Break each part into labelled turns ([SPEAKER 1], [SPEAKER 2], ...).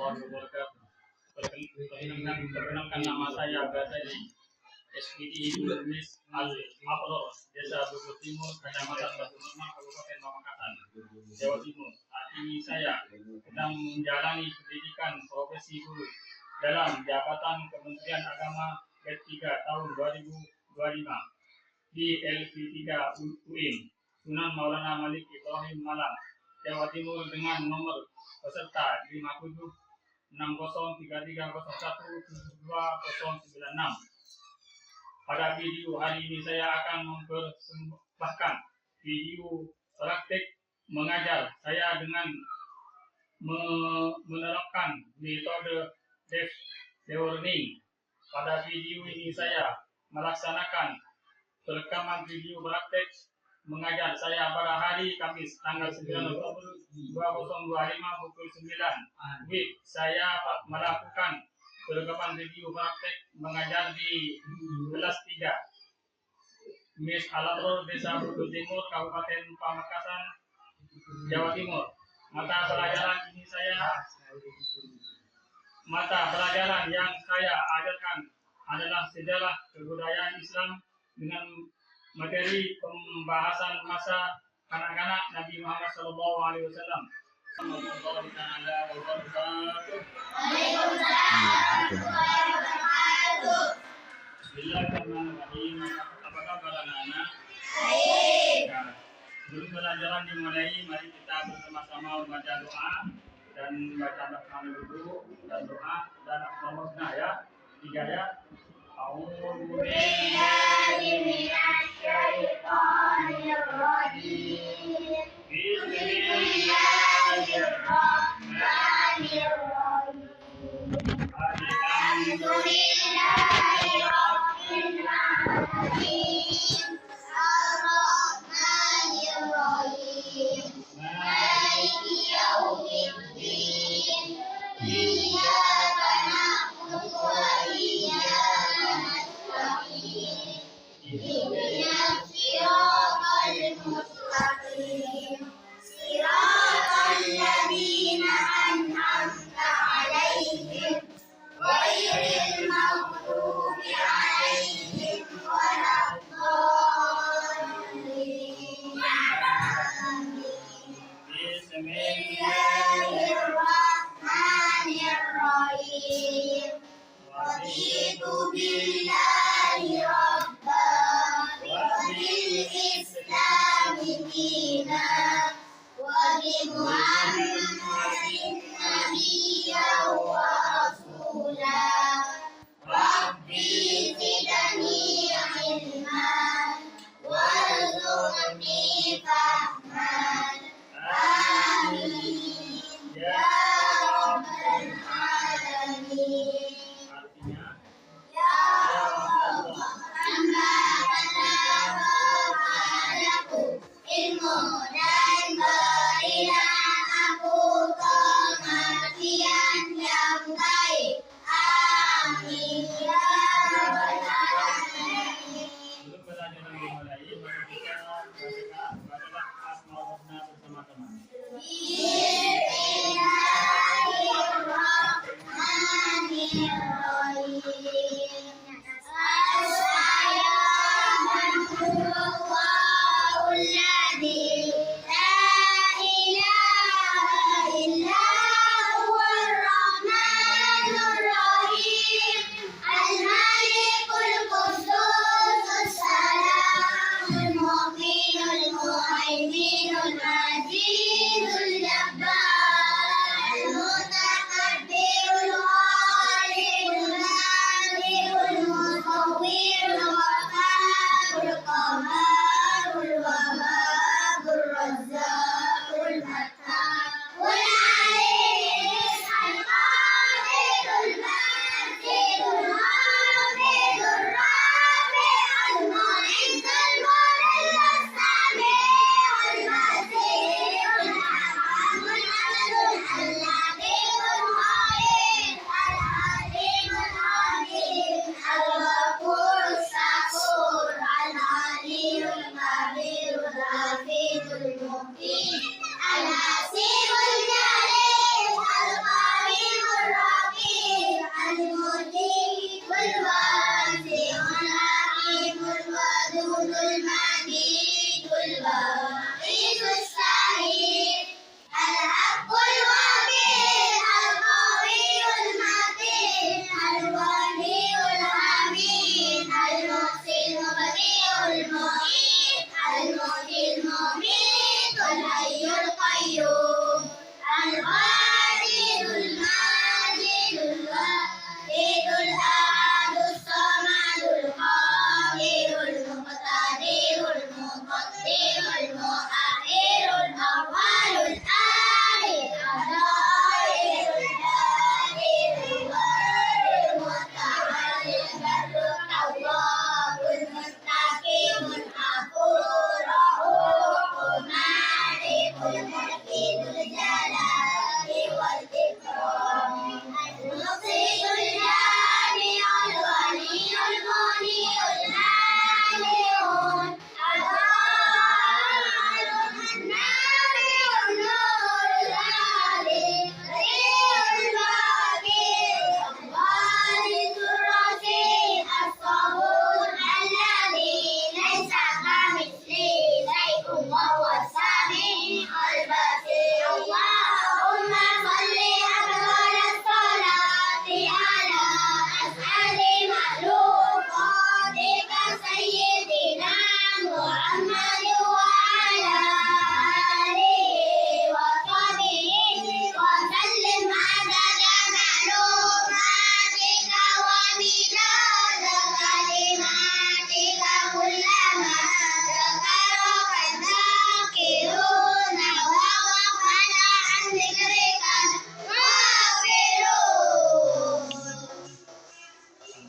[SPEAKER 1] warahmatullahi wabarakatuh. Perkenalkan nama saya Gatari SPD Nurmis Al-Aplor, Desa Bogor Timur, Kecamatan Batu Normal, Kabupaten Pamekasan, Jawa Timur. Saat ini saya sedang menjalani pendidikan profesi guru dalam jabatan Kementerian Agama Grade 3 tahun 2025 di LP3 UIN Sunan Maulana Malik Ibrahim Malang, Jawa Timur dengan nomor peserta 576033017296. Pada video hari ini saya akan mempersembahkan video praktik mengajar saya dengan menerapkan metode deep learning. Pada video ini saya melaksanakan perekaman video praktik mengajar saya pada hari Kamis tanggal 9 Oktober 2025 pukul 9 WIB. Saya melakukan perekaman video praktik mengajar di kelas 3 Mis Al-Aplor, Desa Bogor Timur, Kabupaten Pamekasan, Jawa Timur. Mata pelajaran yang saya ajarkan adalah sejarah kebudayaan Islam dengan materi pembahasan masa kanak-kanak Nabi Muhammad SAW. Warahmatullahi wabarakatuh. Bismillahirrahmanirrahim. Apa kabar anak-anak? Baik. Sebelum pelajaran dimulai, mari kita bersama-sama membaca doa dan baca basmalah dulu dan doa dan Al-Fatihah ya. 3 ya. A'udzu billahi minasy syaithanir rajim. Bismillahirrahmanirrahim. Alhamdulillahi rabbil alamin. Ar-Rahmanir Rahim. Maliki yaumiddin. Iyyaka na'budu wa iyyaka nasta'in. Ihdinas siratal mustaqim. Siratal ladzina an'amta 'alaihim ghairil maghdubi 'alaihim waladdallin.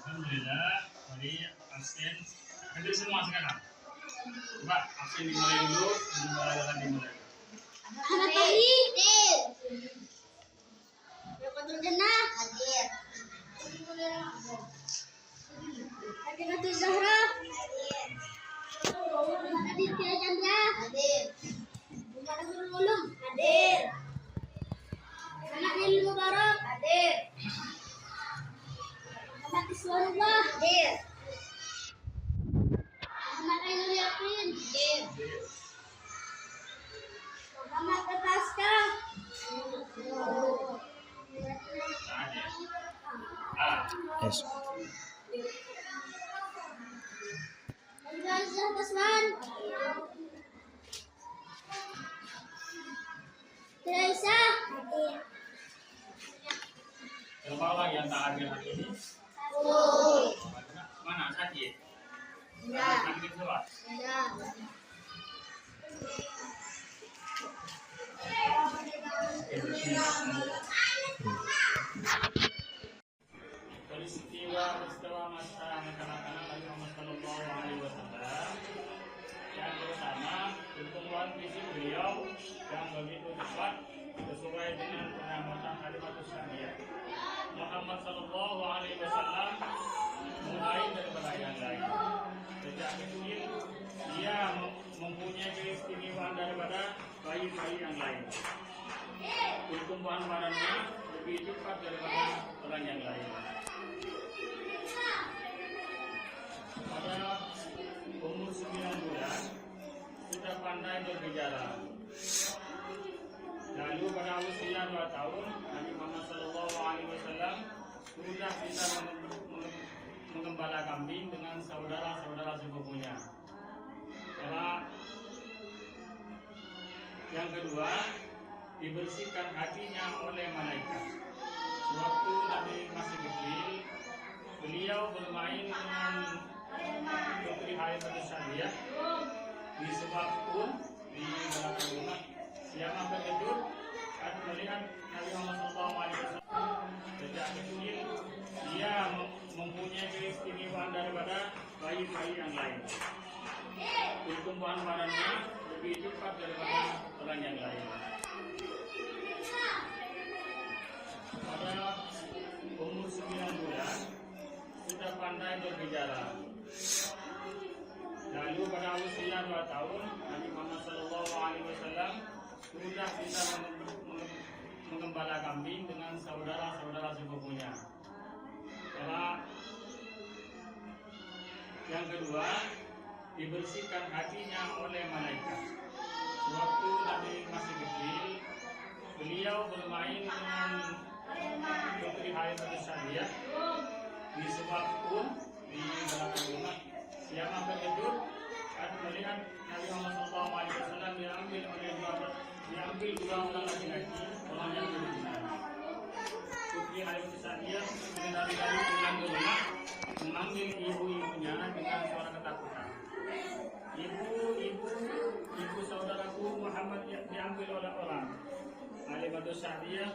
[SPEAKER 1] Alhamdulillah, mari absen. Hadir semua sekarang. Coba absen dimulai dulu, dimulai.
[SPEAKER 2] Anak tadi. Hadir. Betul Jannah. Hadir. Hadir Zahra. Hadir. Hadir Tia Chandra. Hadir. Muhammad Ulum. Hadir. Anak Lil Mubarak. Hadir. Muhammad Iswarullah. Hadir. Muhammad Ainul Yakin. Hadir. Muhammad Ataska.
[SPEAKER 3] Yes.
[SPEAKER 2] Razak Tasman. Teresa. Hadir.
[SPEAKER 1] Coba orang yang tak hadir hari ini. Mana sakit?
[SPEAKER 2] Enggak.
[SPEAKER 1] Sakit surat.
[SPEAKER 2] Enggak.
[SPEAKER 1] Peristiwa masa kanak-kanak Nabi Muhammad Sallallahu Alaihi Wasallam. Yang pertama, pertemuan visi beliau yang begitu cepat sesuai dengan pengamatan kalimat Syariah. Muhammad Sallallahu Alaihi Wasallam mulai daripada yang lain. Sejak kecil dia mempunyai keistimewaan daripada bayi-bayi yang lain. Pertumbuhan badannya lebih cepat daripada orang yang lain. Pada umur 9 bulan sudah pandai berbicara. Lalu pada usia 2 tahun Nabi Muhammad SAW sudah bisa mengembala kambing dengan saudara-saudara sepupunya. Yang kedua, dibersihkan hatinya oleh malaikat. Sewaktu Nabi masih kecil, beliau bermain dengan putri Halimah Sa'diyah di sebuah kebun di belakang rumah. Yang terkejut saat melihat Nabi Muhammad SAW. Sejak kecil dia mempunyai keistimewaan daripada bayi-bayi yang lain. Pertumbuhan badannya lebih cepat daripada orang yang lain. Pada umur 9 bulan sudah pandai berbicara. Lalu pada usia 2 tahun Nabi Muhammad SAW sudah bisa mengembala kambing dengan saudara-saudara sepupunya. Yang kedua, dibersihkan hatinya oleh malaikat. Sewaktu Nabi masih kecil, beliau bermain dengan putri Halimah Sa'diyah di sebuah kebun di belakang rumah. Yang terkejut saat melihat Nabi Muhammad SAW diambil dua orang laki-laki, orang yang berzina. Putri Halimah Sa'diyah dari pulang ke rumah memanggil ibu-ibunya dengan suara ketakutan. Ibu saudaraku Muhammad diambil oleh orang. Halimah Sa'diyah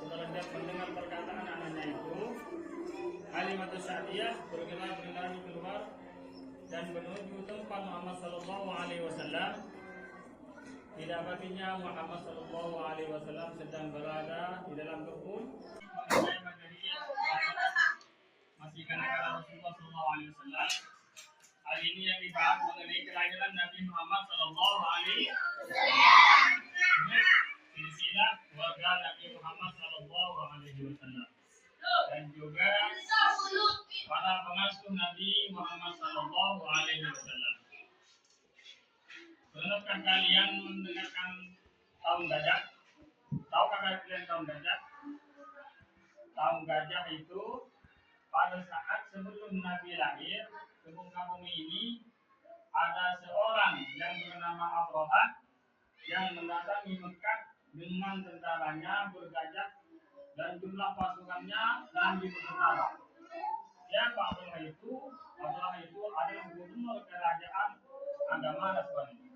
[SPEAKER 1] terhadap mendengar perkataan anaknya itu. Halimah Sa'diyah berlari keluar dan menuju tempat Muhammad Sallallahu Alaihi Wasallam. Didapatinya Muhammad Sallallahu Alaihi Wasallam sedang berada di dalam kebun. Masih kanak-kanak Rasulullah Sallallahu Alaihi Wasallam. Hal ini yang dibahas mengenai kelahiran Nabi Muhammad Sallallahu Alaihi Wasallam. Silsilah keluarga Nabi Muhammad Sallallahu Alaihi Wasallam dan juga para pengasuh Nabi Muhammad Sallallahu Alaihi Wasallam. Pernahkah kalian mendengarkan tahun gajah? Tahukah kalian tahun gajah? Tahun gajah itu pada saat sebelum Nabi lahir ke muka bumi ini ada seorang yang bernama Abrahah yang mendatangi Mekah dengan tentaranya bergajah dan jumlah pasukannya 6.000 tentara. Siapa Abrahah itu? Abrahah itu adalah gubernur kerajaan agama Nasrani.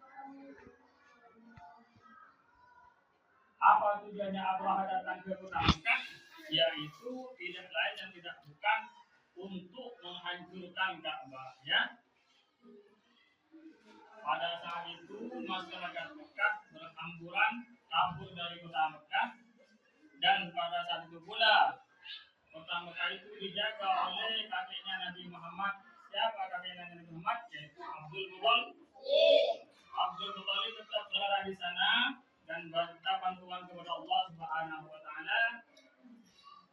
[SPEAKER 1] Apa tujuannya Abrahah datang ke kota Mekah? Yaitu tidak lain dan tidak bukan untuk menghancurkan Ka'bah, ya. Pada saat itu masyarakat Mekah berhamburan kabur dari kota Mekah, dan pada saat itu pula kota Mekah itu dijaga oleh kakeknya Nabi Muhammad. Siapa kakeknya Nabi Muhammad? Yaitu Abdul Muthalib. Abdul Muthalib tetap berada di sana dan minta bantuan kepada Allah Subhanahu wa taala.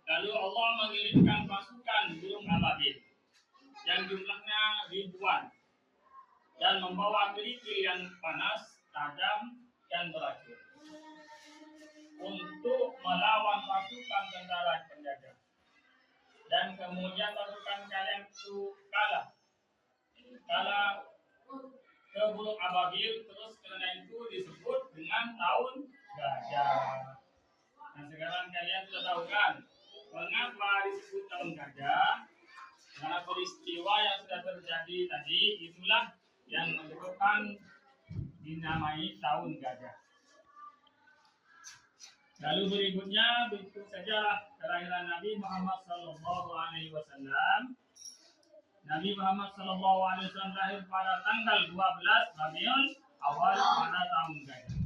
[SPEAKER 1] Lalu Allah mengirimkan pasukan burung ababil yang jumlahnya ribuan dan membawa kerikil yang panas, tajam, dan beracun untuk melawan pasukan tentara penjaga. Dan kemudian pasukan kalian itu kalah ke burung ababil, terus karena itu disebut dengan tahun gajah. Nah sekarang kalian sudah tahu kan mengapa disebut tahun gajah? Karena peristiwa yang sudah terjadi tadi itulah yang menyebabkan dinamai tahun gajah. Lalu berikutnya begitu saja kelahiran Nabi Muhammad Sallallahu Alaihi Wasallam. Nabi Muhammad Sallallahu Alaihi Wasallam lahir pada tanggal 12 Rabiul Awal pada tahun gajah.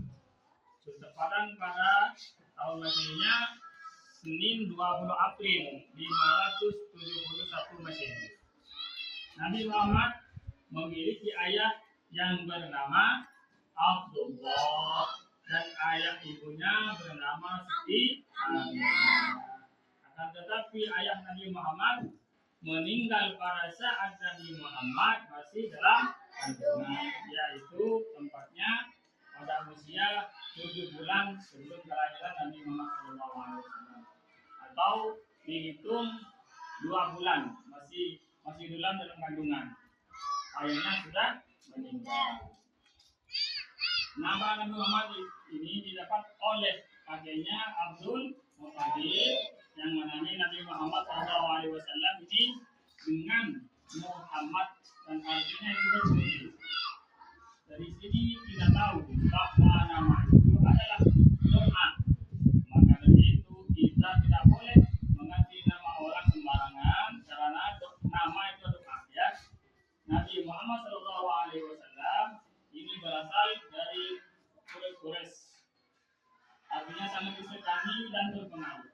[SPEAKER 1] Bertepatan pada tahun Masehinya Senin 20 April 571 Masehi. Nabi Muhammad memiliki ayah yang bernama Abdullah dan ayah ibunya bernama Siti Aminah. Akan tetapi ayah Nabi Muhammad meninggal pada saat Nabi Muhammad masih dalam kandungan, yaitu tempatnya pada usia 7 bulan sebelum kelahiran Nabi Muhammad SAW, atau dihitung 2 bulan masih dalam kandungan. Ayahnya sudah meninggal. Nama Nabi Muhammad ini didapat oleh kakeknya Abdul Muthalib yang menamai Nabi Muhammad SAW ini dengan Muhammad, dan artinya itu berbunyi. Dari sini kita tahu bahwa nama itu adalah doa. Maka dari itu kita tidak boleh mengganti nama orang sembarangan karena nama itu doa, ya. Nabi Muhammad SAW ini berasal dari Quraisy, artinya sangat disegani dan berpengaruh.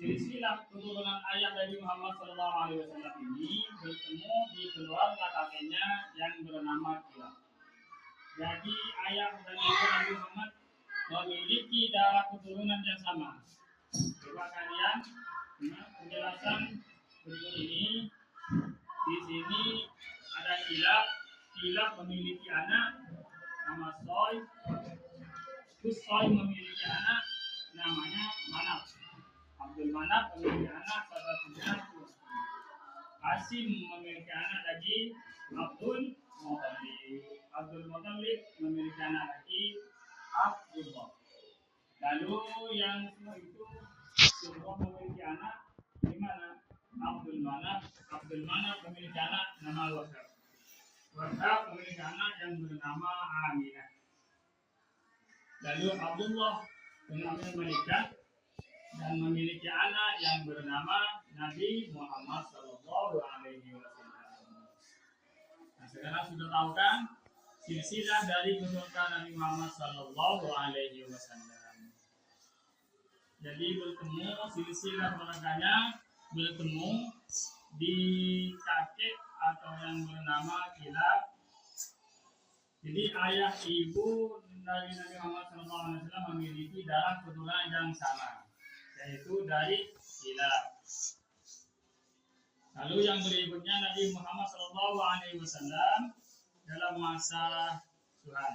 [SPEAKER 1] Silsilah keturunan ayah dari Muhammad SAW ini bertemu di keluarga kakeknya yang bernama Kilab. Jadi ayah dan ibu Nabi Muhammad memiliki darah keturunan yang sama. Coba kalian penjelasan berikut ini. Di sini ada Kilab. Kilab memiliki anak nama Soy. Terus Soy memiliki anak namanya Manaf. Abdul Manaf memiliki anak salah satunya Hasim memiliki anak lagi Abdul Muthalib. Abdul Muthalib memiliki anak lagi Abdullah. Lalu yang semua itu semua memiliki anak di mana? Abdul Manaf memiliki anak nama Wahab. Wahab memiliki anak yang bernama Aminah. Lalu Abdullah dengan menikah dan memiliki anak yang bernama Nabi Muhammad Sallallahu Alaihi Wasallam. Nah, sekarang sudah tahu kan silsilah dari keturunan Nabi Muhammad Sallallahu Alaihi Wasallam. Jadi bertemu silsilah keluarganya bertemu di kakek atau yang bernama Kilab. Jadi ayah ibu dari Nabi Muhammad SAW memiliki darah keturunan yang sama, yaitu dari Kilab. Lalu yang berikutnya Nabi Muhammad SAW dalam masa Tuhan.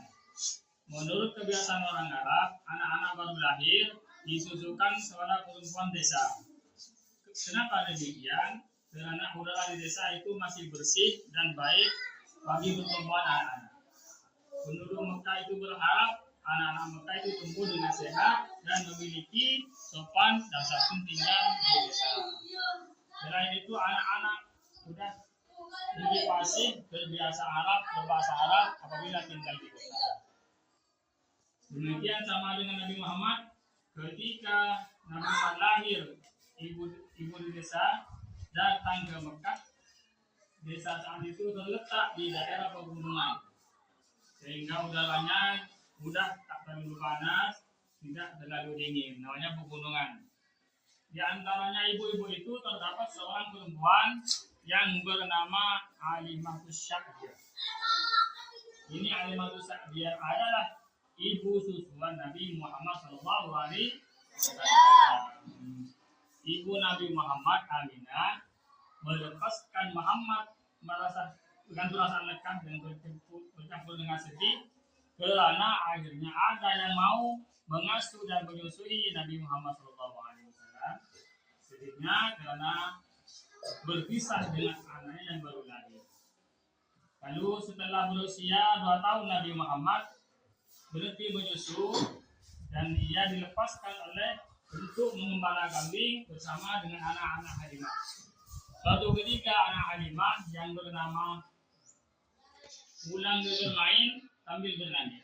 [SPEAKER 1] Menurut kebiasaan orang Arab, anak-anak baru lahir disusukan kepada perempuan desa. Kenapa demikian? Karena udara di desa itu masih bersih dan baik bagi pertumbuhan anak-anak. Penduduk Mekah itu berharap anak-anak Mekah itu tumbuh dengan sehat dan memiliki sopan dan santun tinggal di desa. Selain itu anak-anak sudah lebih fasih berbahasa Arab apabila tinggal di kota. Demikian sama dengan Nabi Muhammad, ketika Nabi Muhammad lahir, ibu di desa datang ke Mekah desa saat itu terletak di daerah pegunungan, sehingga udaranya mudah tak terlalu panas, tidak terlalu dingin. Namanya pegunungan. Di antaranya ibu-ibu itu terdapat seorang perempuan yang bernama Alimatus Sya'diyah. Ini Alimatus Sya'diyah adalah ibu susuan Nabi Muhammad SAW. Ibu Nabi Muhammad Aminah melepaskan Muhammad merasa dengan perasaan lekang dan bercampur dengan sedih karena akhirnya ada yang mau mengasuh dan menyusui Nabi Muhammad SAW. Sedihnya karena berpisah dengan anaknya yang baru lahir. Lalu setelah berusia 2 tahun Nabi Muhammad berhenti menyusu dan ia dilepaskan untuk mengembala kambing bersama dengan anak-anak Halimah. Suatu ketika anak Halimah yang bernama Ulang bermain sambil bernyanyi.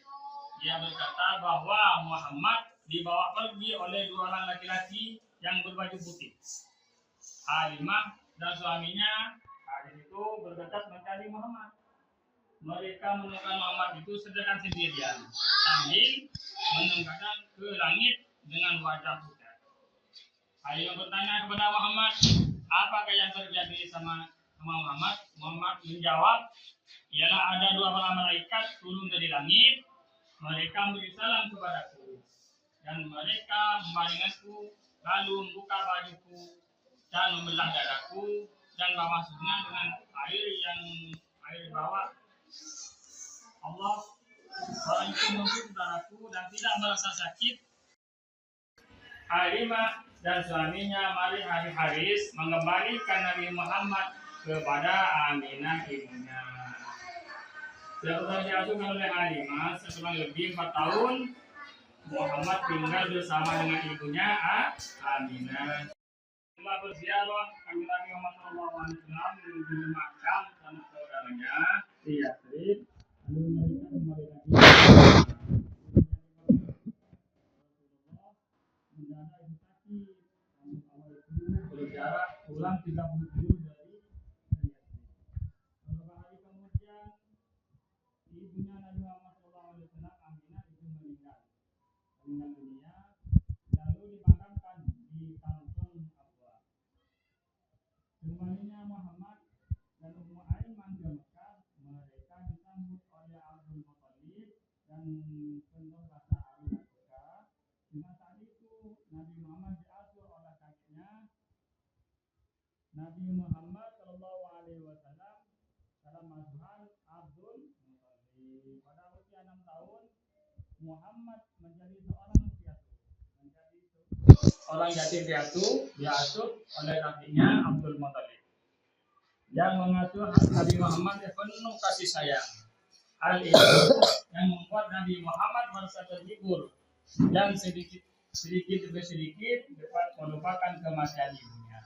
[SPEAKER 1] Ia berkata bahwa Muhammad dibawa pergi oleh 2 orang laki-laki yang berbaju putih. Halimah dan suaminya hari itu bergegas mencari Muhammad. Mereka menemukan Muhammad itu sedang sendirian sambil menengadang ke langit dengan wajah pucat. Halimah bertanya kepada Muhammad, apakah yang terjadi sama Muhammad? Muhammad menjawab, ialah ada 2 para malaikat turun dari langit. Mereka memberi salam kepadaku dan mereka membaringkanku, lalu membuka bajuku dan membelah dadaku dan memasuknya dengan air bawa. Allah orang itu memberi dadaku dan tidak merasa sakit. Halimah dan suaminya Mari Haris mengembalikan Nabi Muhammad kepada Aminah ibunya. Setelah diasuhkan oleh Halimah selama lebih 4 tahun, Muhammad tinggal bersama dengan ibunya Aminah. Setelah berziarah kami Nabi Muhammad SAW menuju makam sanak saudaranya di Yathrib, lalu mereka kembali lagi. Mendadak itu sakit, namun awal itu berjarak pulang 30 kilo dari Yathrib. Beberapa hari kemudian, ibunya Nabi Muhammad SAW Aminah itu meninggal dunia, lalu dimakamkan di kampung Abwa. Kembalinya Muhammad dan Ummu Aiman ke Mekah, mereka disambut oleh Abdul Muthalib dan penuh rasa haru dan duka. Dengan saat itu Nabi Muhammad diasuh oleh kakeknya Nabi Muhammad SAW dalam asuhan Abdul Muthalib. Pada usia 6 tahun Muhammad menjadi orang yatim piatu diasuh oleh kakeknya Abdul Muthalib yang mengasuh Nabi Muhammad penuh kasih sayang. Hal itu yang membuat Nabi Muhammad merasa terhibur dan sedikit demi sedikit dapat melupakan kematian ibunya.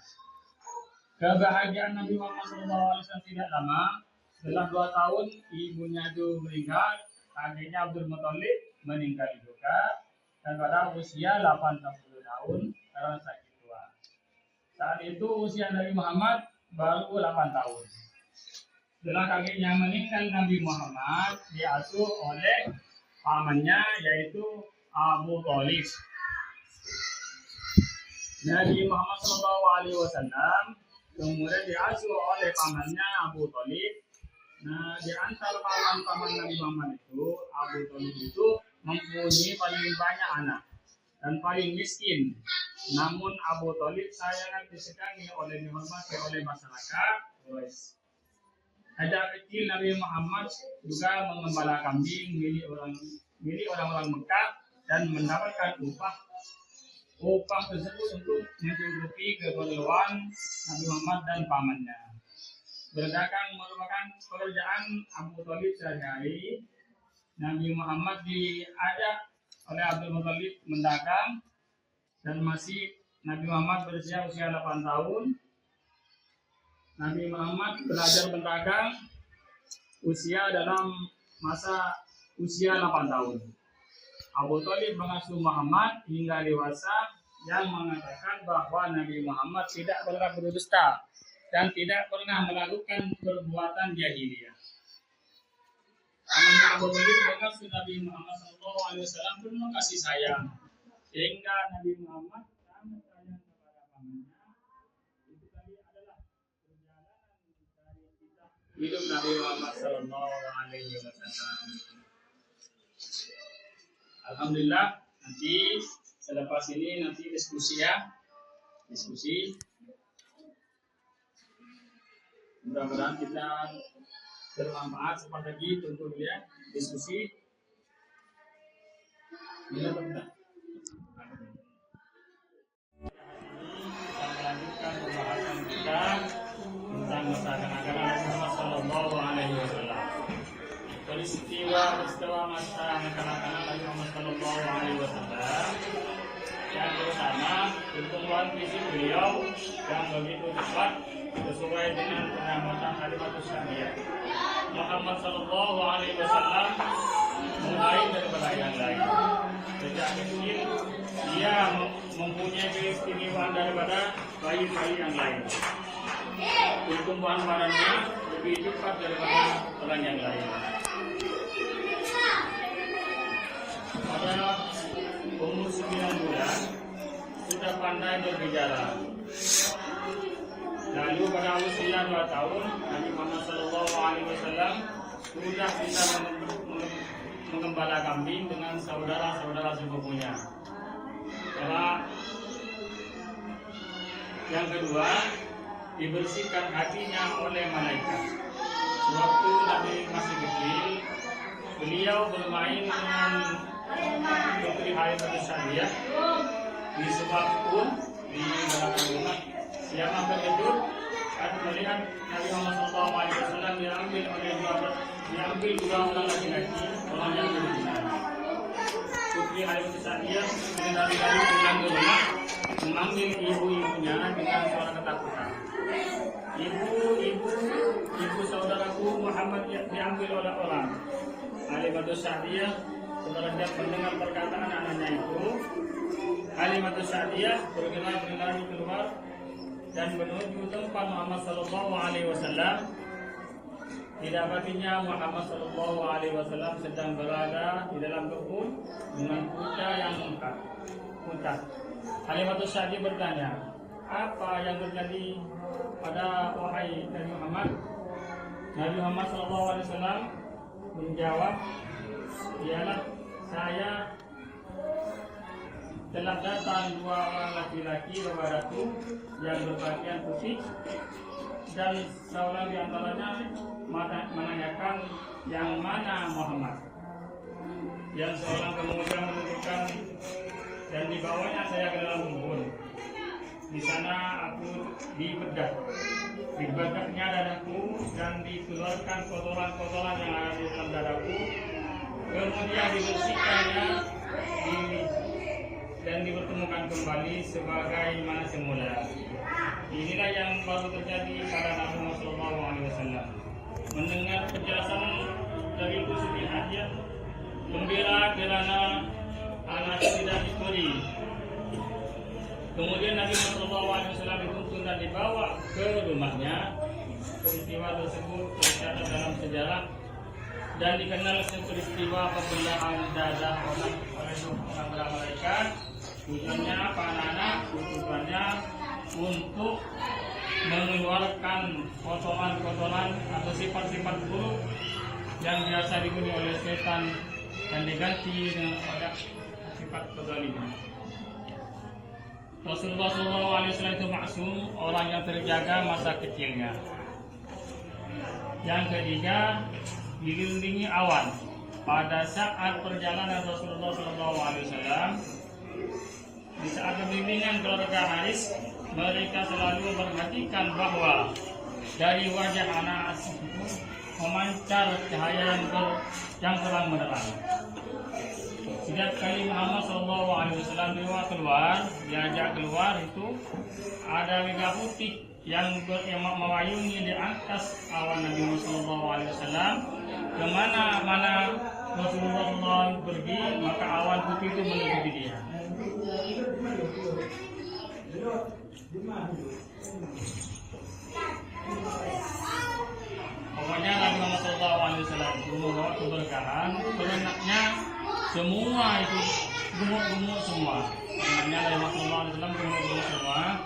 [SPEAKER 1] Kebahagiaan Nabi Muhammad SAW tidak lama. Setelah 2 tahun ibunya itu meninggal, kakeknya Abdul Muthalib meninggal juga dan pada usia 80 tahun karena sakit tua. Saat itu usia Nabi Muhammad baru 8 tahun. Setelah kakeknya meninggal, Nabi Muhammad diasuh oleh pamannya yaitu Abu Thalib. Nabi Muhammad SAW kemudian diasuh oleh pamannya Abu Thalib. Nah, di antara paman-paman Nabi Muhammad itu, Abu Thalib itu mempunyai paling banyak anak dan paling miskin. Namun Abu Thalib sangat disenangi oleh dihormati oleh masyarakat Quraisy. Sejak kecil Nabi Muhammad juga mengembala kambing milik orang-orang Mekah dan mendapatkan upah tersebut untuk mencukupi keperluan Nabi Muhammad dan pamannya. Berdagang merupakan pekerjaan Abu Thalib sehari-hari. Nabi Muhammad diajak oleh Abdul Muthalib mendagang dan masih Nabi Muhammad berusia 8 tahun. Nabi Muhammad belajar berdagang dalam masa usia 8 tahun. Abu Thalib mengasuh Muhammad hingga dewasa yang mengatakan bahwa Nabi Muhammad tidak pernah berdusta dan tidak pernah melakukan perbuatan jahiliyah. Anak Abu Talib mengaku Nabi Muhammad SAW penuh kasih sayang, sehingga Nabi Muhammad sangat sayang kepada pamannya. Itu tadi adalah perjalanan dari kisah hidup Nabi Muhammad SAW. Alhamdulillah, nanti selepas ini nanti diskusi ya, diskusi. Mudah-mudahan kita bermanfaat seperti lagi tentu ya diskusi. Bila benar. Kita melanjutkan pembahasan kita tentang masalah agama Muhammad Sallallahu Alaihi Wasallam. Peristiwa masa kanak-kanak Nabi Muhammad Sallallahu Alaihi Wasallam. Yang pertama, pertemuan visi beliau yang begitu cepat sesuai dengan pengamatan kalimat syariah. Muhammad Sallallahu Alaihi Wasallam mulai daripada yang lain. Sejak kecil dia mempunyai keistimewaan daripada bayi-bayi yang lain. Pertumbuhan badannya lebih cepat daripada orang yang lain. Pada umur 9 bulan sudah pandai berbicara. Lalu pada usia 2 tahun Nabi Muhammad SAW sudah bisa mengembala kambing dengan saudara-saudara sepupunya. Yang kedua, dibersihkan hatinya oleh malaikat. Sewaktu Nabi masih kecil, beliau bermain dengan Putri Halimah Sa'diyah di sebuah kebun di belakang rumah. Yang terkejut saat melihat Nabi Muhammad SAW diambil dua orang laki-laki, orang yang berzina. Putri Halimah Sa'diyah dari pulang ke rumah memanggil ibu-ibunya dengan suara ketakutan. Ibu saudaraku Muhammad diambil oleh orang. Halimah Sa'diyah setelah mendengar perkataan anaknya itu, Halimah Sa'diyah bergerak keluar dan menuju tempat Muhammad Sallallahu Alaihi Wasallam. Didapatinya Muhammad Sallallahu Alaihi Wasallam sedang berada di dalam kebun dengan kuda yang muntah. Halimah Sa'diyah bertanya, apa yang terjadi pada wahai Nabi Muhammad? Nabi Muhammad Sallallahu Alaihi Wasallam menjawab, ialah saya telah datang dua orang laki-laki kepadaku yang berpakaian putih, dan seorang di antaranya menanyakan yang mana Muhammad. Yang seorang kemudian menunjukkan dan dibawanya saya ke dalam kebun. Di sana aku dibedaknya dadaku dan dikeluarkan kotoran-kotoran yang ada di dalam dadaku. Kemudian dibersihkannya dan dipertemukan kembali sebagai mana semula. Inilah yang baru terjadi pada Nabi Muhammad SAW. Mendengar penjelasan dari Ibu Siti Hajjah, gembira kerana anak tidak diberi. Kemudian Nabi Muhammad SAW dituntun dan dibawa ke rumahnya. Peristiwa tersebut tercatat dalam sejarah dan dikenal sebagai peristiwa pembelahan dada oleh orang malaikat. Tujuannya apa anak-anak? Tujuannya untuk mengeluarkan kotoran-kotoran atau sifat-sifat buruk yang biasa dihuni oleh setan dan diganti dengan sifat kezaliman. Rasulullah SAW itu maksum, orang yang terjaga masa kecilnya. Yang ketiga, dilindungi awan. Pada saat perjalanan Rasulullah SAW, di saat pembimbingan keluarga Haris, mereka selalu memperhatikan bahwa dari wajah anak asuh itu memancar cahaya yang terang benderang. Setiap kali Muhammad SAW diajak keluar itu ada mega putih yang mewayungi di atas awan Nabi Muhammad SAW. Kemana-mana Rasulullah SAW pergi, maka awan putih itu meliputi dia. Pokoknya Nabi Muhammad SAW membawa keberkahan, berenaknya semua itu gemuk-gemuk semua. Berenaknya Nabi Muhammad SAW gemuk-gemuk semua.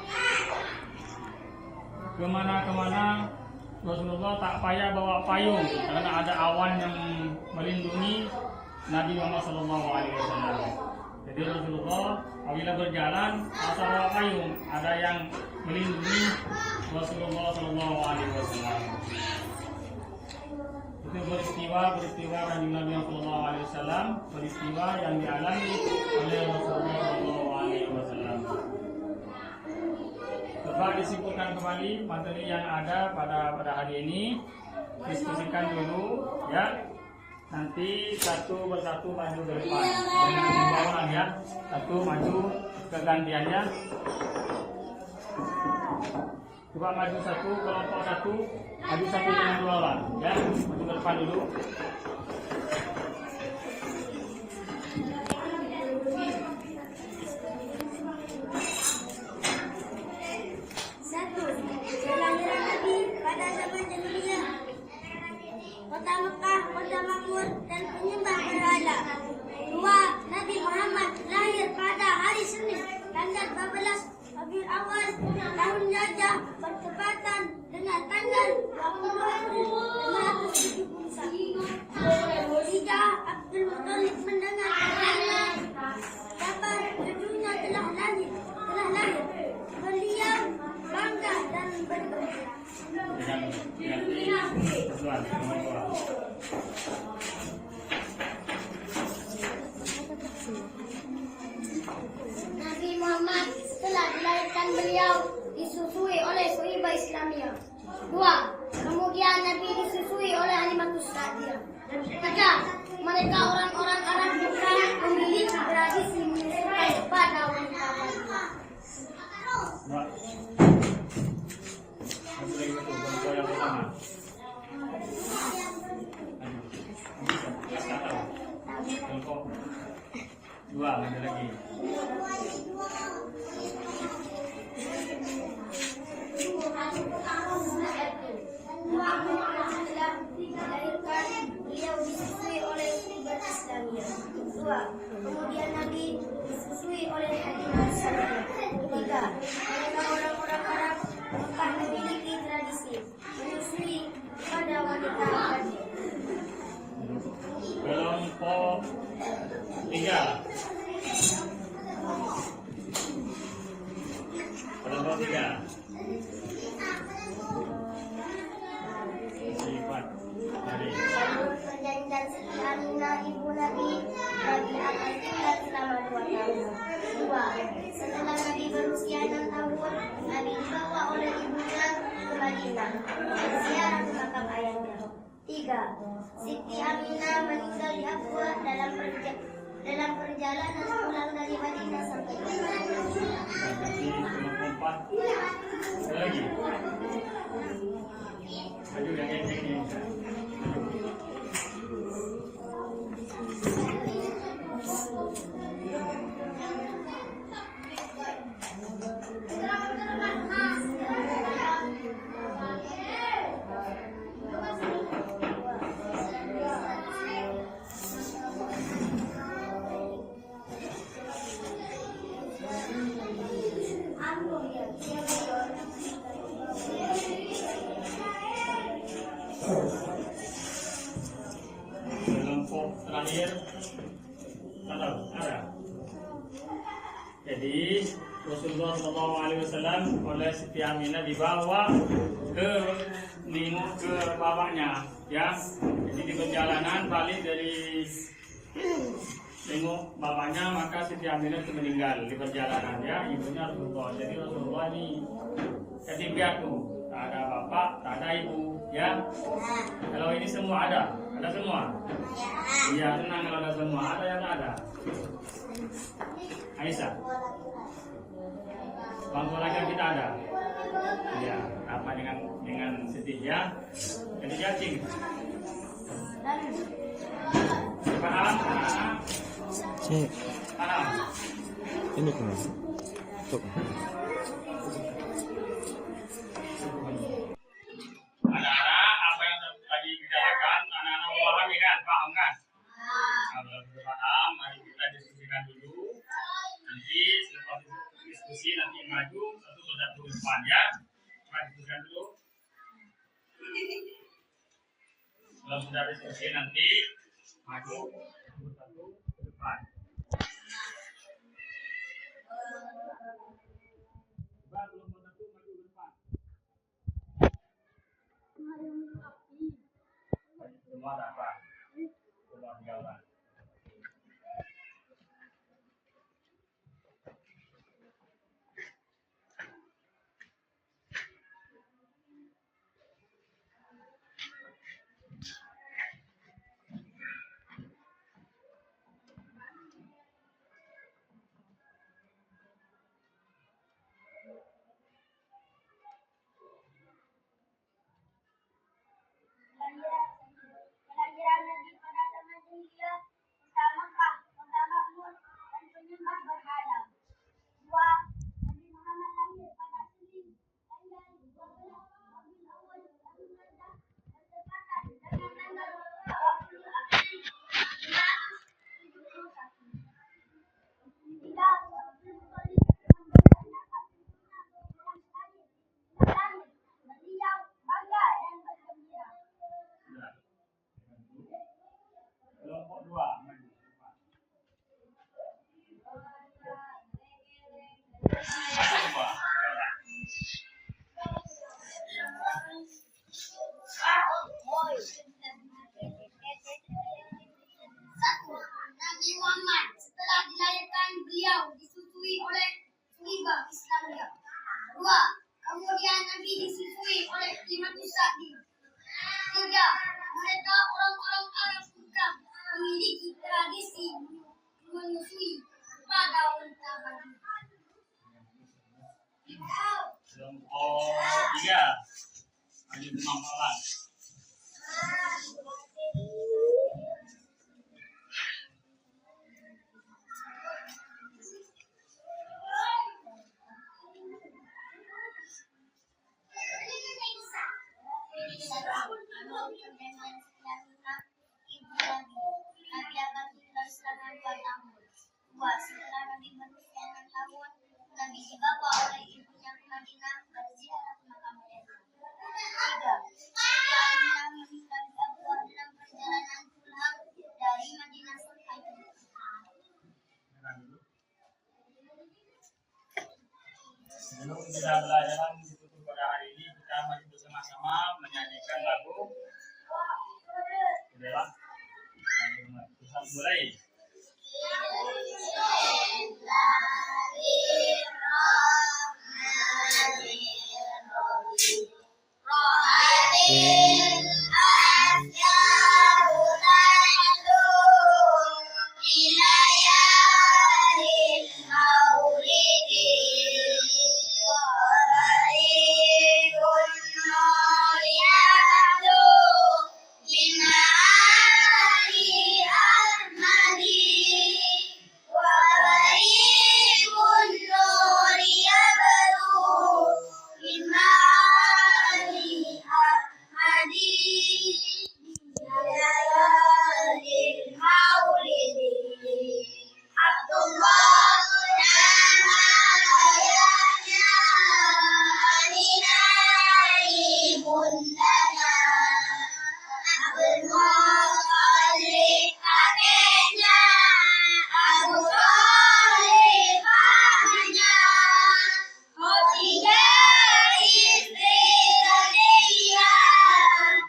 [SPEAKER 1] Kemana-kemana Rasulullah tak payah bawa payung karena ada awan yang melindungi Nabi Muhammad SAW. Jadi Rasulullah apabila berjalan asal bawa payung, ada yang melindungi Rasulullah SAW. Itu peristiwa kanjeng Nabi SAW, peristiwa yang dialami oleh Rasulullah SAW. Coba disimpulkan kembali materi yang ada pada hari ini, diskusikan dulu ya. Nanti satu persatu maju ke depan dengan himbauan ya, satu maju kegantiannya. Coba maju satu, kelompok satu, maju satu dengan dua orang ya, maju ke depan dulu.
[SPEAKER 2] Satu, kelahiran Nabi pada zaman jahiliyah. Kota Mekah, kota makmur dan penyembah berhala. Dua, Nabi Muhammad lahir pada hari Senin, tanggal 12 Rabiul Awal tahun Hijrah bertepatan dengan tanggal 20/571. Tiga, Abdul Muttalib mendengar kabar cucunya telah lahir. Beliau bangga dan bergembira. Nabi Muhammad telah dilahirkan, beliau disusui oleh Sohibah Islamiyah. Dua, kemudian Nabi disusui oleh Halimatus Sa'diyah. Tiga, mereka orang-orang Arab bukan memiliki tradisi menyusukan pada wanita wanita.
[SPEAKER 1] Dua, ada lagi.
[SPEAKER 2] Dilahirkan, beliau disusui oleh Sohibah Islamiyah. Dua, kemudian Nabi disusui oleh Halimatus Sa'diyah. Tiga, mereka orang-orang Arab bukan memiliki tradisi menyusui pada wanita wanita.
[SPEAKER 1] Kelompok tiga. Kelompok tiga. Sifat dari
[SPEAKER 2] Perjanjian Siti Aminah ibu Nabi akan tinggal selama 2 tahun. Dua, setelah Nabi berusia 6 tahun, Nabi dibawa oleh ibunya ke Madinah berziarah ke makam ayahnya. Tiga, Siti Aminah meninggal di Afwa dalam perjalanan pulang dari Madinah sampai ke Madinah.
[SPEAKER 1] kelompok empat. Ada lagi. Maju yang ini. Kelompok terakhir ada. Jadi Rasulullah SAW oleh Siti Aminah dibawa ke bapaknya, ya. Jadi di perjalanan balik dari tengok bapaknya, maka Siti Aminah itu meninggal di perjalanan, ya. Ibunya Rasulullah. Jadi Rasulullah ini ketiga tuh, tak ada bapak, tak ada ibu, ya. Kalau ini semua ada semua. Iya, tenang kalau ada semua. Ada yang tak ada. Aisyah, bangku lagi kita ada. Iya, apa dengan sedih, ya. Jadi cacing. Paham?
[SPEAKER 3] Cik,
[SPEAKER 1] Paham?
[SPEAKER 3] ini kan. Tuh.
[SPEAKER 1] Kalau sudah diskusi nanti maju satu ke depan. Coba belum tentu maju ke depan. Semua ada apa? Semua tinggalkan.
[SPEAKER 2] Kelahiran Nabi pada zaman jahiliyah, pertama Mekah, pertama Uhud, dan penyembah berhala. 2. Nabi Muhammad lahir pada Senin, tanggal 12 Rabiul Awal tahun Rajab, bertepatan dengan tanggal 20 April 571. 3. Abdul Muthalib memberikan nafas sempurna dalam lahir, beliau bangga dan bergembira.
[SPEAKER 1] Kelompok 2 maju ke depan. Maju semua.
[SPEAKER 2] Nabi Muhammad setelah dilahirkan beliau disusui oleh Suhaibah Islamiyah. 2. Kemudian Nabi disusui oleh Limatus Sa'di. 3. Mereka orang-orang Arab Mekah memiliki tradisi menyusui pada wanita bagi.
[SPEAKER 1] Kelompok 3 maju demam pelan.
[SPEAKER 2] Setelah Nabi berusia 6 tahun, Nabi dibawa oleh ibunya ke Madinah berziarah ke makam Nabi. 3. Aminah meninggal di Abuha dalam perjalanan pulang dari Madinah sampai ke Mekah.
[SPEAKER 1] Sebelum kita belajaran ditutup pada hari ini, kita mari bersama-sama menyanyikan lagu. Sudahlah. Kita mulai.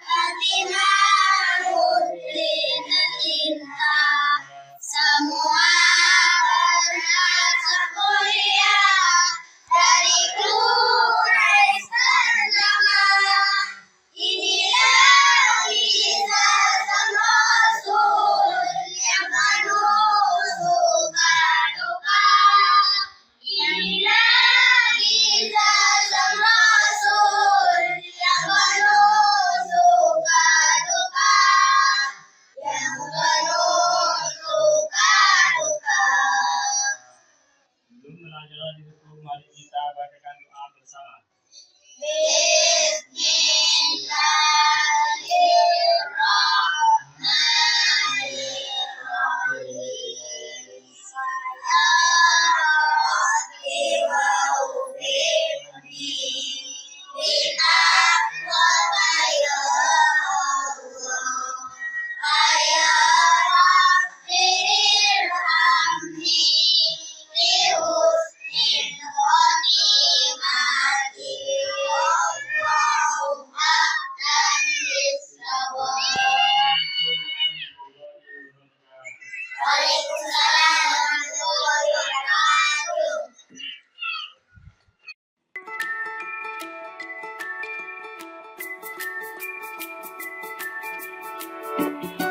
[SPEAKER 2] Fatimah Nabi